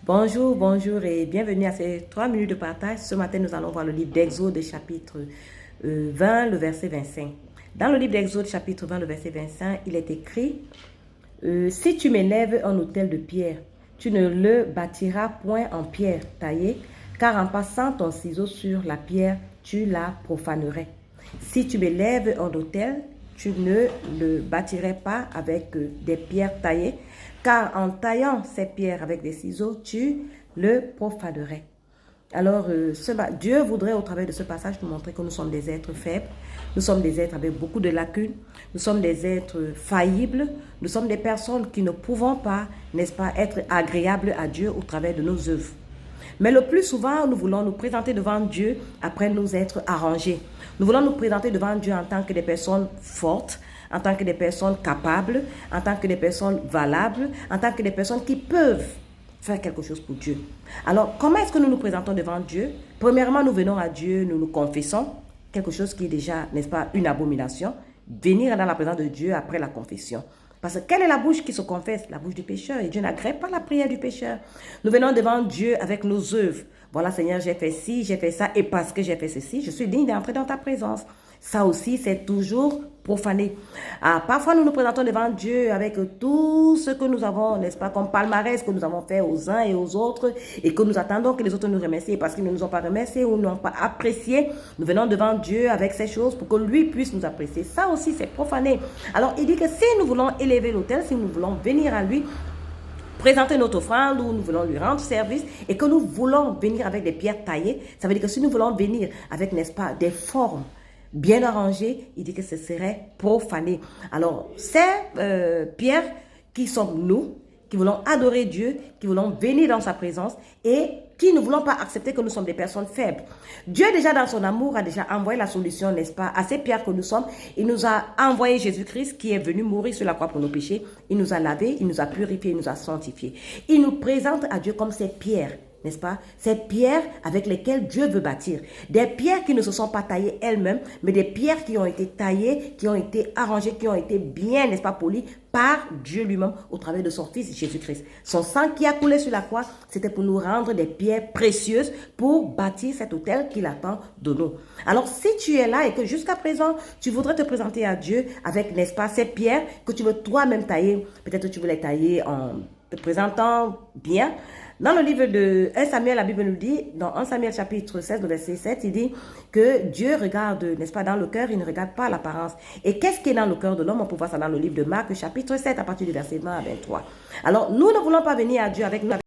Bonjour, bonjour et bienvenue à ces 3 minutes de partage. Ce matin, nous allons voir le livre d'Exode, chapitre 20, le verset 25. Dans le livre d'Exode, chapitre 20, le verset 25, il est écrit si tu m'élèves un autel de pierre, tu ne le bâtiras point en pierre taillée, car en passant ton ciseau sur la pierre, tu la profanerais. Si tu m'élèves un autel, tu ne le bâtirais pas avec des pierres taillées, car en taillant ces pierres avec des ciseaux, tu le profanerais. Alors, Dieu voudrait au travers de ce passage nous montrer que nous sommes des êtres faibles, nous sommes des êtres avec beaucoup de lacunes, nous sommes des êtres faillibles, nous sommes des personnes qui ne pouvons pas, n'est-ce pas, être agréables à Dieu au travers de nos œuvres. Mais le plus souvent, nous voulons nous présenter devant Dieu après nous être arrangés. Nous voulons nous présenter devant Dieu en tant que des personnes fortes, en tant que des personnes capables, en tant que des personnes valables, en tant que des personnes qui peuvent faire quelque chose pour Dieu. Alors, comment est-ce que nous nous présentons devant Dieu? Premièrement, nous venons à Dieu, nous nous confessons, quelque chose qui est déjà, n'est-ce pas, une abomination. Venir dans la présence de Dieu après la confession. Parce que quelle est la bouche qui se confesse? La bouche du pécheur. Et Dieu n'agrée pas la prière du pécheur. Nous venons devant Dieu avec nos œuvres. Voilà, Seigneur, j'ai fait ci, j'ai fait ça. Et parce que j'ai fait ceci, je suis digne d'entrer dans ta présence. Ça aussi, c'est toujours profané. Parfois, nous nous présentons devant Dieu avec tout ce que nous avons, n'est-ce pas, comme palmarès que nous avons fait aux uns et aux autres et que nous attendons que les autres nous remercient parce qu'ils ne nous ont pas remerciés ou n'ont pas apprécié. Nous venons devant Dieu avec ces choses pour que lui puisse nous apprécier. Ça aussi, c'est profané. Alors, il dit que si nous voulons élever l'autel, si nous voulons venir à lui, présenter notre offrande ou nous voulons lui rendre service et que nous voulons venir avec des pierres taillées, ça veut dire que si nous voulons venir avec, n'est-ce pas, des formes bien arrangées, il dit que ce serait profané. Alors, ces pierres qui sommes nous, qui voulons adorer Dieu, qui voulons venir dans sa présence et qui ne voulons pas accepter que nous sommes des personnes faibles. Dieu déjà dans son amour a déjà envoyé la solution, n'est-ce pas, à ces pierres que nous sommes. Il nous a envoyé Jésus-Christ qui est venu mourir sur la croix pour nos péchés. Il nous a lavés, il nous a purifiés, il nous a sanctifiés. Il nous présente à Dieu comme ces pierres, n'est-ce pas? Ces pierres avec lesquelles Dieu veut bâtir. Des pierres qui ne se sont pas taillées elles-mêmes, mais des pierres qui ont été taillées, qui ont été arrangées, qui ont été bien, n'est-ce pas, polies par Dieu lui-même au travers de son Fils Jésus-Christ. Son sang qui a coulé sur la croix, c'était pour nous rendre des pierres précieuses pour bâtir cet autel qu'il attend de nous. Alors, si tu es là et que jusqu'à présent, tu voudrais te présenter à Dieu avec, n'est-ce pas, ces pierres que tu veux toi-même tailler, peut-être que tu veux les tailler en te présentant bien. Dans le livre de 1 Samuel, la Bible nous dit, dans 1 Samuel chapitre 16, le verset 7, il dit que Dieu regarde, n'est-ce pas, dans le cœur, il ne regarde pas l'apparence. Et qu'est-ce qui est dans le cœur de l'homme? On peut voir ça dans le livre de Marc, chapitre 7, à partir du verset 20 à 23. Alors, nous ne voulons pas venir à Dieu avec nous.